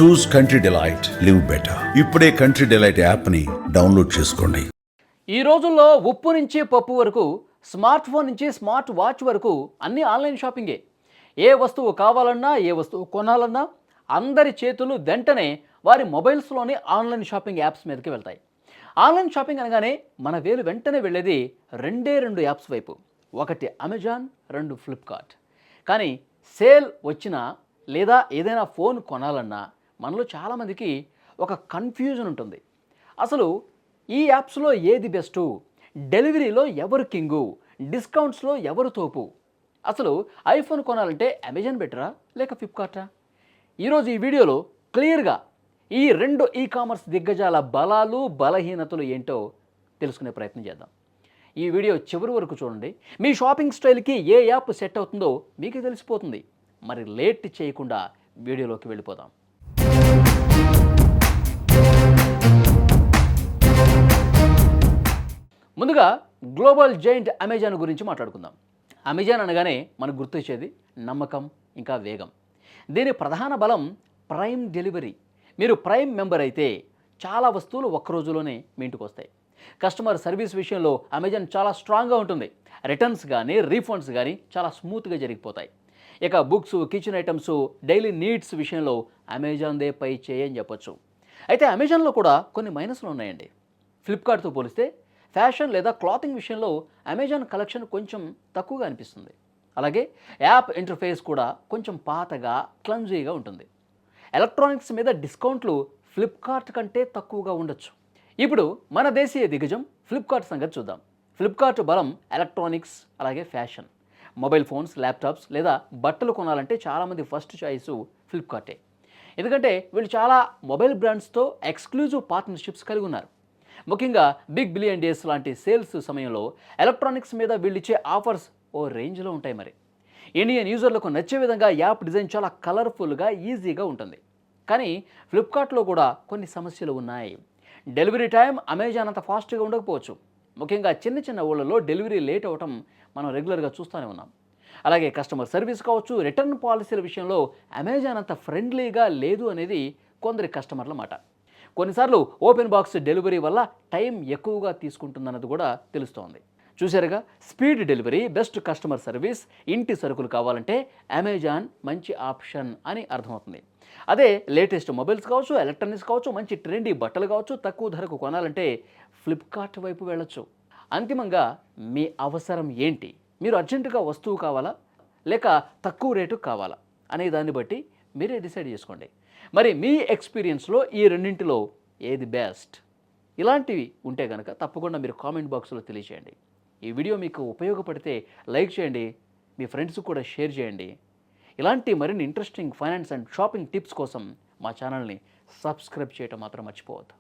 చూస్ country delight, live better. ఇప్పుడే country delight యాప్ని download చేసుకోండి. ఈ రోజుల్లో ఉప్పు నుంచి పప్పు వరకు, స్మార్ట్ ఫోన్ నుంచి స్మార్ట్ వాచ్ వరకు అన్నీ ఆన్లైన్ షాపింగే. ఏ వస్తువు కావాలన్నా, ఏ వస్తువు కొనాలన్నా అందరి చేతులు వెంటనే వారి మొబైల్స్లోని ఆన్లైన్ షాపింగ్ యాప్స్ మీదకి వెళ్తాయి. ఆన్లైన్ షాపింగ్ అనగానే మన వేలు వెంటనే వెళ్ళేది రెండు యాప్స్ వైపు. ఒకటి అమెజాన్, రెండు ఫ్లిప్కార్ట్. కానీ సేల్ వచ్చినా లేదా ఏదైనా ఫోన్ కొనాలన్నా మనలో చాలామందికి ఒక కన్ఫ్యూజన్ ఉంటుంది. అసలు ఈ యాప్స్లో ఏది బెస్టు, డెలివరీలో ఎవరు కింగు, డిస్కౌంట్స్లో ఎవరు తోపు, అసలు ఐఫోన్ కొనాలంటే అమెజాన్ బెటరా లేక ఫ్లిప్కార్టా? ఈరోజు ఈ వీడియోలో క్లియర్గా ఈ రెండు ఈ కామర్స్ దిగ్గజాల బలాలు బలహీనతలు ఏంటో తెలుసుకునే ప్రయత్నం చేద్దాం. ఈ వీడియో చివరి వరకు చూడండి. మీ షాపింగ్ స్టైల్కి ఏ యాప్ సెట్ అవుతుందో మీకు తెలిసిపోతుంది. మరి లేట్ చేయకుండా వీడియోలోకి వెళ్ళిపోదాం. ముందుగా గ్లోబల్ జైంట్ అమెజాన్ గురించి మాట్లాడుకుందాం. అమెజాన్ అనగానే మనకు గుర్తొచ్చేది నమ్మకం, ఇంకా వేగం. దీని ప్రధాన బలం ప్రైమ్ డెలివరీ. మీరు ప్రైమ్ మెంబర్ అయితే చాలా వస్తువులు ఒక్క రోజులోనే మీ ఇంటికి వస్తాయి. కస్టమర్ సర్వీస్ విషయంలో అమెజాన్ చాలా స్ట్రాంగ్గా ఉంటుంది. రిటర్న్స్ కానీ రీఫండ్స్ కానీ చాలా స్మూత్గా జరిగిపోతాయి. ఇక books, kitchen items, daily needs విషయంలో అమెజాన్దే పై చేయని చెప్పొచ్చు. అయితే అమెజాన్లో కూడా కొన్ని మైనస్లు ఉన్నాయండి. ఫ్లిప్కార్ట్తో పోలిస్తే ఫ్యాషన్ లేదా క్లాతింగ్ విషయంలో అమెజాన్ కలెక్షన్ కొంచెం తక్కువగా అనిపిస్తుంది. అలాగే యాప్ ఇంటర్ఫేస్ కూడా కొంచెం పాతగా, క్లమ్జీగా ఉంటుంది. ఎలక్ట్రానిక్స్ మీద డిస్కౌంట్లు ఫ్లిప్కార్ట్ కంటే తక్కువగా ఉండొచ్చు. ఇప్పుడు మన దేశీయ దిగ్గజం ఫ్లిప్కార్ట్ సంగతి చూద్దాం. ఫ్లిప్కార్ట్ బలం ఎలక్ట్రానిక్స్, అలాగే ఫ్యాషన్. మొబైల్ ఫోన్స్, ల్యాప్టాప్స్ లేదా బట్టలు కొనాలంటే చాలామంది ఫస్ట్ చాయిస్ ఫ్లిప్కార్టే. ఎందుకంటే వీళ్ళు చాలా మొబైల్ బ్రాండ్స్తో ఎక్స్క్లూజివ్ పార్ట్నర్షిప్స్ కలిగి ఉన్నారు. ముఖ్యంగా బిగ్ బిలియన్ డేస్ లాంటి సేల్స్ సమయంలో ఎలక్ట్రానిక్స్ మీద వీళ్ళు ఇచ్చే ఆఫర్స్ ఓ రేంజ్లో ఉంటాయి. మరి ఇండియన్ యూజర్లకు నచ్చే విధంగా యాప్ డిజైన్ చాలా కలర్ఫుల్గా, ఈజీగా ఉంటుంది. కానీ ఫ్లిప్కార్ట్లో కూడా కొన్ని సమస్యలు ఉన్నాయి. డెలివరీ టైం అమెజాన్ అంత ఫాస్ట్గా ఉండకపోవచ్చు. ముఖ్యంగా చిన్న చిన్న ఊళ్ళలో డెలివరీ లేట్ అవ్వటం మనం రెగ్యులర్గా చూస్తూనే ఉన్నాం. అలాగే కస్టమర్ సర్వీస్ కావచ్చు, రిటర్న్ పాలసీల విషయంలో అమెజాన్ అంత ఫ్రెండ్లీగా లేదు అనేది కొందరి కస్టమర్ల మాట. కొన్నిసార్లు ఓపెన్ బాక్స్ డెలివరీ వల్ల టైం ఎక్కువగా తీసుకుంటుందన్నది కూడా తెలుస్తోంది. చూసారుగా, speed delivery, best customer service, ఇంటి సరుకులు కావాలంటే అమెజాన్ మంచి ఆప్షన్ అని అర్థమవుతుంది. అదే లేటెస్ట్ మొబైల్స్ కావచ్చు, ఎలక్ట్రానిక్స్ కావచ్చు, మంచి ట్రెండీ బట్టలు కావచ్చు, తక్కువ ధరకు కొనాలంటే ఫ్లిప్కార్ట్ వైపు వెళ్ళొచ్చు. అంతిమంగా మీ అవసరం ఏంటి? మీరు అర్జెంటుగా వస్తువు కావాలా లేక తక్కువ రేటు కావాలా అనే దాన్ని బట్టి మీరే డిసైడ్ చేసుకోండి. మరి మీ ఎక్స్పీరియన్స్లో ఈ రెండింటిలో ఏది బెస్ట్? ఇలాంటివి ఉంటే కనుక తప్పకుండా మీరు కామెంట్ బాక్స్లో తెలియజేయండి. ఈ వీడియో మీకు ఉపయోగపడితే లైక్ చేయండి, మీ ఫ్రెండ్స్కి కూడా షేర్ చేయండి. ఇలాంటి మరిన్ని interesting finance and shopping tips కోసం మా ఛానల్ని సబ్స్క్రైబ్ చేయడం మాత్రం మర్చిపోవద్దు.